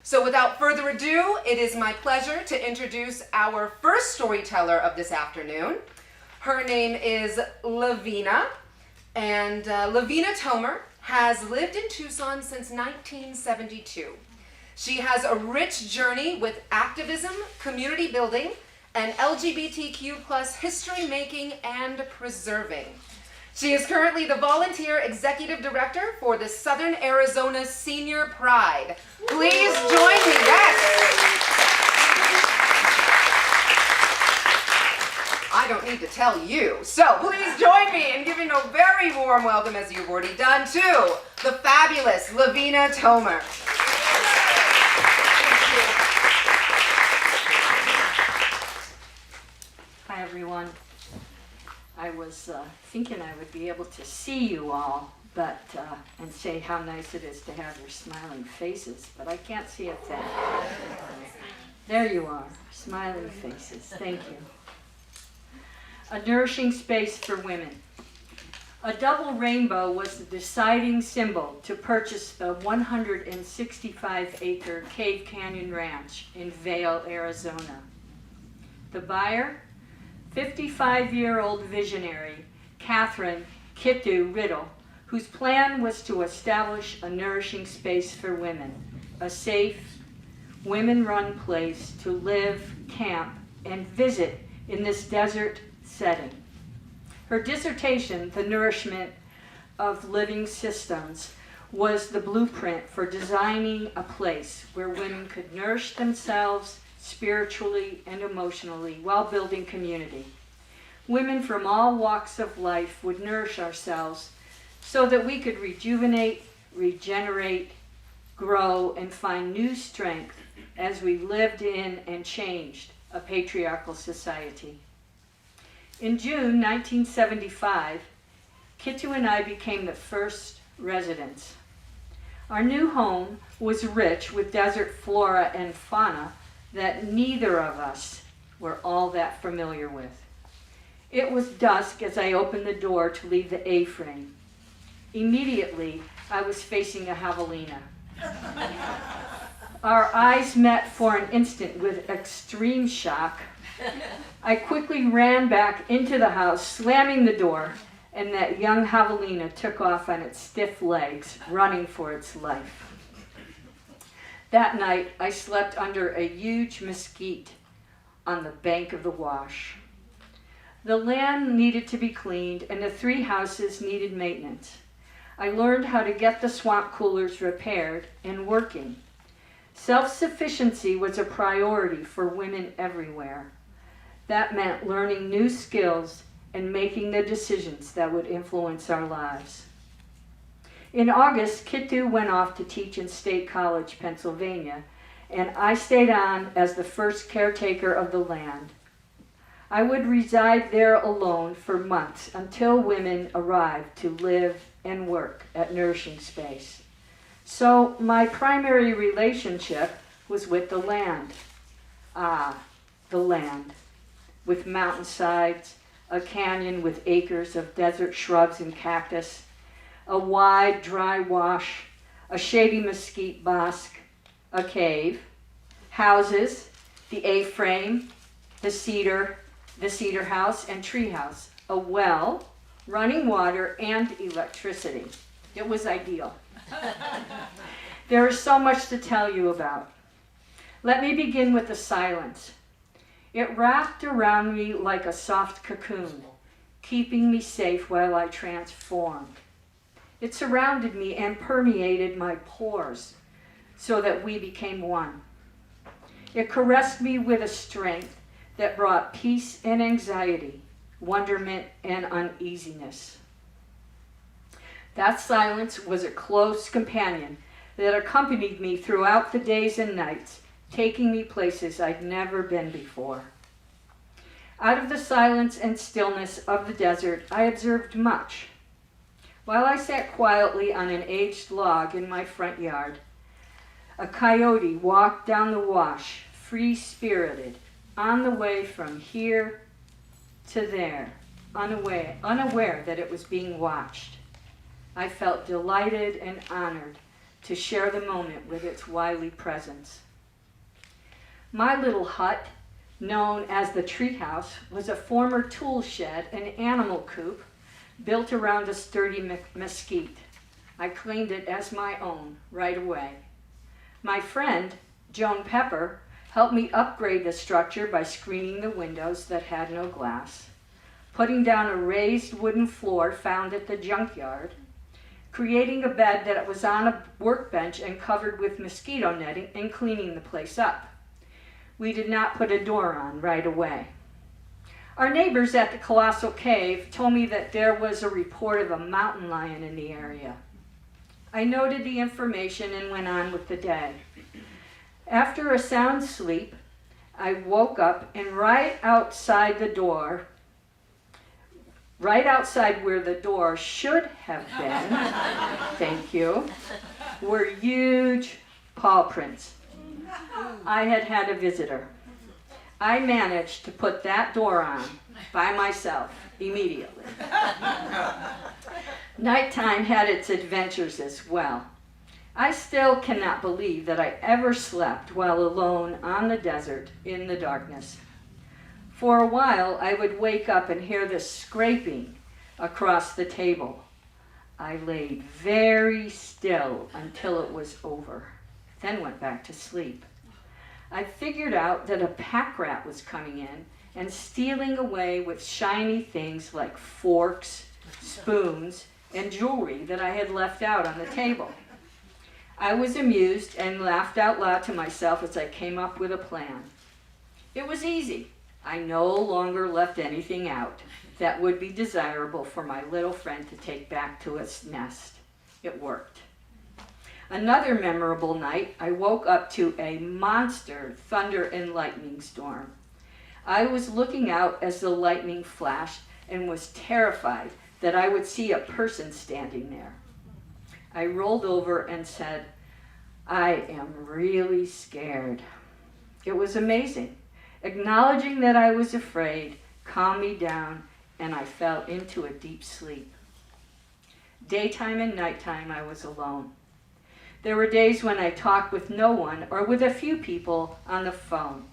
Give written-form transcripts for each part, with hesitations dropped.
So without further ado, it is my pleasure to introduce our first storyteller of this afternoon. Her name is Lavina, and Lavina Tomer has lived in Tucson since 1972. She has a rich journey with activism, community building, and LGBTQ plus history making and preserving. She is currently the volunteer executive director for the Southern Arizona Senior Pride. Please join me, yes! I don't need to tell you. So please join me in giving a very warm welcome, as you've already done, to the fabulous Lavina Tomer. Hi, everyone. I was thinking I would be able to see you all, but and say how nice it is to have your smiling faces, but I can't see a thing. There you are, smiling faces. Thank you. A nourishing space for women. A double rainbow was the deciding symbol to purchase the 165-acre Cave Canyon Ranch in Vail, Arizona. The buyer? 55-year-old visionary Catherine Kittu Riddle, whose plan was to establish a nourishing space for women, a safe, women-run place to live, camp, and visit in this desert setting. Her dissertation, The Nourishment of Living Systems, was the blueprint for designing a place where women could nourish themselves spiritually and emotionally while building community. Women from all walks of life would nourish ourselves so that we could rejuvenate, regenerate, grow, and find new strength as we lived in and changed a patriarchal society. In June 1975, Kittu and I became the first residents. Our new home was rich with desert flora and fauna that neither of us were all that familiar with. It was dusk as I opened the door to leave the A-frame. Immediately, I was facing a javelina. Our eyes met for an instant with extreme shock. I quickly ran back into the house, slamming the door, and that young javelina took off on its stiff legs, running for its life. That night, I slept under a huge mesquite on the bank of the wash. The land needed to be cleaned, and the 3 houses needed maintenance. I learned how to get the swamp coolers repaired and working. Self-sufficiency was a priority for women everywhere. That meant learning new skills and making the decisions that would influence our lives. In August, Kittu went off to teach in State College, Pennsylvania, and I stayed on as the first caretaker of the land. I would reside there alone for months until women arrived to live and work at Nourishing Space. So my primary relationship was with the land. Ah, the land, with mountainsides, a canyon with acres of desert shrubs and cactus, a wide, dry wash, a shady mesquite bosque, a cave, houses, the A-frame, the cedar house and tree house, a well, running water, and electricity. It was ideal. There is so much to tell you about. Let me begin with the silence. It wrapped around me like a soft cocoon, keeping me safe while I transformed. It surrounded me and permeated my pores so that we became one. It caressed me with a strength that brought peace and anxiety, wonderment and uneasiness. That silence was a close companion that accompanied me throughout the days and nights, taking me places I'd never been before. Out of the silence and stillness of the desert, I observed much. While I sat quietly on an aged log in my front yard, a coyote walked down the wash, free-spirited, on the way from here to there, unaware that it was being watched. I felt delighted and honored to share the moment with its wily presence. My little hut, known as the treehouse, was a former tool shed and animal coop built around a sturdy mesquite. I claimed it as my own right away. My friend, Joan Pepper, helped me upgrade the structure by screening the windows that had no glass, putting down a raised wooden floor found at the junkyard, creating a bed that was on a workbench and covered with mosquito netting, and cleaning the place up. We did not put a door on right away. Our neighbors at the Colossal Cave told me that there was a report of a mountain lion in the area. I noted the information and went on with the day. After a sound sleep, I woke up, and right outside where the door should have been, thank you, were huge paw prints. I had had a visitor. I managed to put that door on by myself immediately. Nighttime had its adventures as well. I still cannot believe that I ever slept while alone on the desert in the darkness. For a while, I would wake up and hear the scraping across the table. I laid very still until it was over, then went back to sleep. I figured out that a pack rat was coming in and stealing away with shiny things like forks, spoons, and jewelry that I had left out on the table. I was amused and laughed out loud to myself as I came up with a plan. It was easy. I no longer left anything out that would be desirable for my little friend to take back to its nest. It worked. Another memorable night, I woke up to a monster thunder and lightning storm. I was looking out as the lightning flashed and was terrified that I would see a person standing there. I rolled over and said, "I am really scared." It was amazing. Acknowledging that I was afraid calmed me down, and I fell into a deep sleep. Daytime and nighttime, I was alone. There were days when I talked with no one or with a few people on the phone.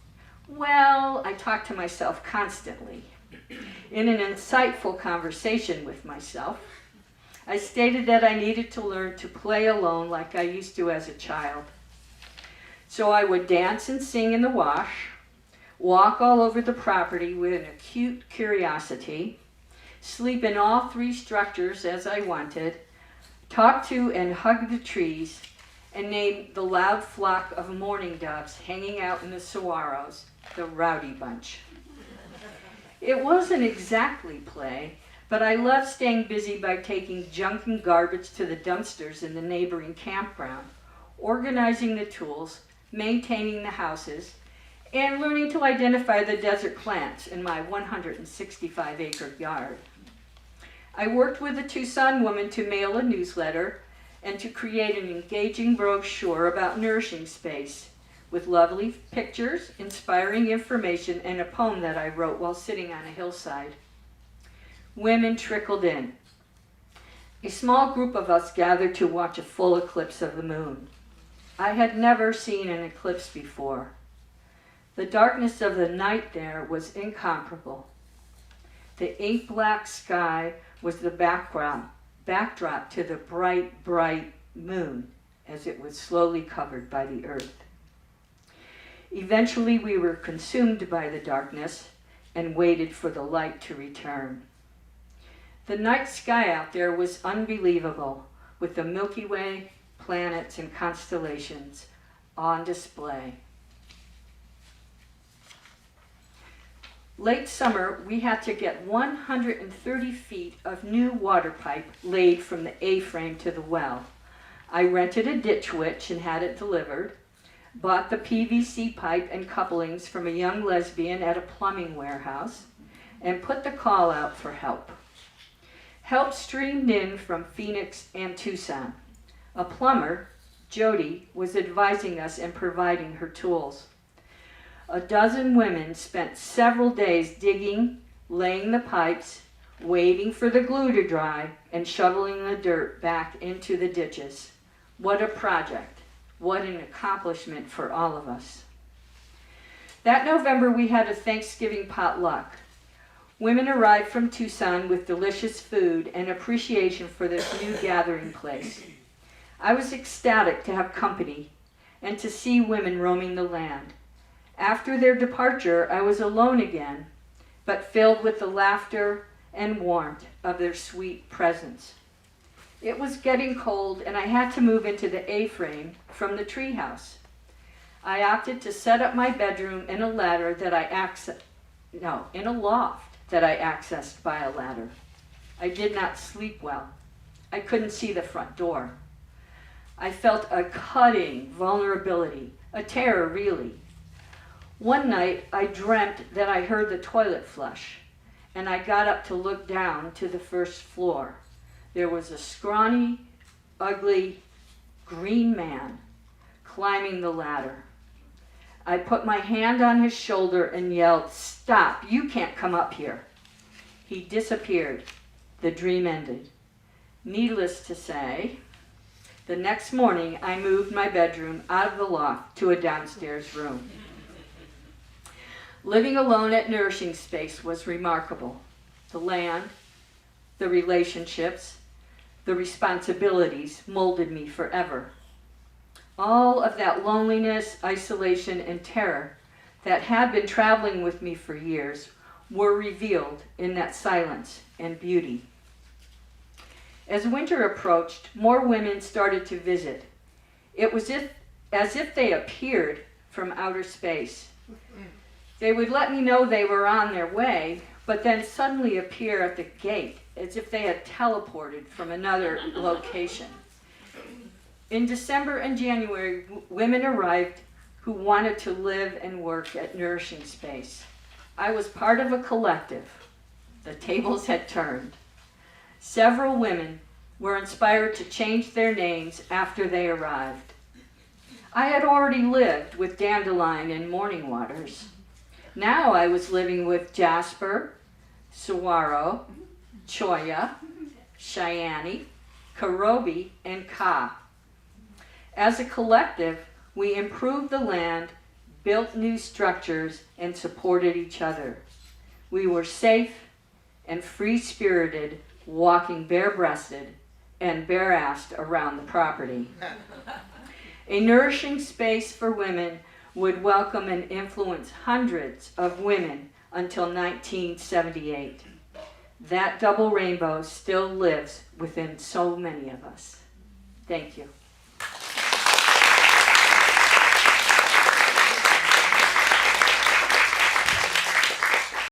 Well, I talked to myself constantly. In an insightful conversation with myself, I stated that I needed to learn to play alone like I used to as a child. So I would dance and sing in the wash, walk all over the property with an acute curiosity, sleep in all three structures as I wanted, talk to and hug the trees, and name the loud flock of mourning doves hanging out in the saguaros, the rowdy bunch. It wasn't exactly play, but I loved staying busy by taking junk and garbage to the dumpsters in the neighboring campground, organizing the tools, maintaining the houses, and learning to identify the desert plants in my 165-acre yard. I worked with a Tucson woman to mail a newsletter and to create an engaging brochure about nourishing space with lovely pictures, inspiring information, and a poem that I wrote while sitting on a hillside. Women trickled in. A small group of us gathered to watch a full eclipse of the moon. I had never seen an eclipse before. The darkness of the night there was incomparable. The ink-black sky was the backdrop to the bright, bright moon as it was slowly covered by the earth. Eventually we were consumed by the darkness and waited for the light to return. The night sky out there was unbelievable, with the Milky Way, planets, and constellations on display. Late summer, we had to get 130 feet of new water pipe laid from the A-frame to the well. I rented a ditch witch and had it delivered, bought the PVC pipe and couplings from a young lesbian at a plumbing warehouse, and put the call out for help. Help streamed in from Phoenix and Tucson. A plumber, Jody, was advising us and providing her tools. A dozen women spent several days digging, laying the pipes, waiting for the glue to dry, and shoveling the dirt back into the ditches. What a project. What an accomplishment for all of us. That November, we had a Thanksgiving potluck. Women arrived from Tucson with delicious food and appreciation for this new gathering place. I was ecstatic to have company and to see women roaming the land. After their departure, I was alone again, but filled with the laughter and warmth of their sweet presence. It was getting cold, and I had to move into the A-frame from the treehouse. I opted to set up my bedroom in a loft that I accessed by a ladder. I did not sleep well. I couldn't see the front door. I felt a cutting vulnerability, a terror really. One night I dreamt that I heard the toilet flush, and I got up to look down to the first floor. There was a scrawny, ugly, green man climbing the ladder. I put my hand on his shoulder and yelled, "Stop, you can't come up here." He disappeared. The dream ended. Needless to say, the next morning I moved my bedroom out of the loft to a downstairs room. Living alone at Nourishing Space was remarkable. The land, the relationships, the responsibilities molded me forever. All of that loneliness, isolation, and terror that had been traveling with me for years were revealed in that silence and beauty. As winter approached, more women started to visit. It was as if they appeared from outer space. They would let me know they were on their way, but then suddenly appear at the gate as if they had teleported from another location. In December and January, women arrived who wanted to live and work at Nourishing Space. I was part of a collective. The tables had turned. Several women were inspired to change their names after they arrived. I had already lived with Dandelion and Morning Waters. Now I was living with Jasper, Saguaro, Choya, Cheyenne, Karobi, and Ka. As a collective, we improved the land, built new structures, and supported each other. We were safe and free-spirited, walking bare-breasted and bare-assed around the property. A nourishing space for women would welcome and influence hundreds of women until 1978. That double rainbow still lives within so many of us. Thank you.